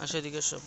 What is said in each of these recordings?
আসো এদিকে সব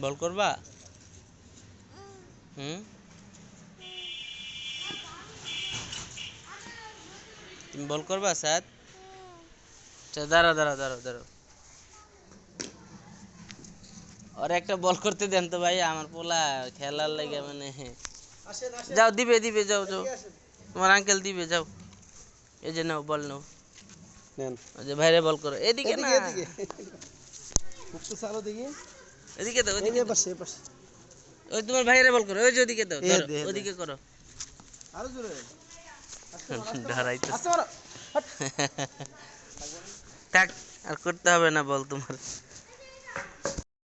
বল করবা তুমি বল করবা সাদ আচ্ছা দাঁড়াও দাঁড়াও দাঁড়াও দাঁড়াও और একটা বল করতে দেন তো ভাই আমার পোলা খেলার লাগে মানে যাও দিবে দিবে যাও যাও তোমার আঙ্কেল দিবে যাও এই যে নাও বল নাও নেন ওই যে ভাইরে বল করো এদিকে না এদিকে একটু চালো দেখি এদিকে দাও এদিকে পাশে পাশে ওই তোমার ভাইরে বল করো ওই যে ওদিকে দাও ধরো ওদিকে করো আরো জোরে ধরাইতো থাক আর করতে হবে না বল তোমার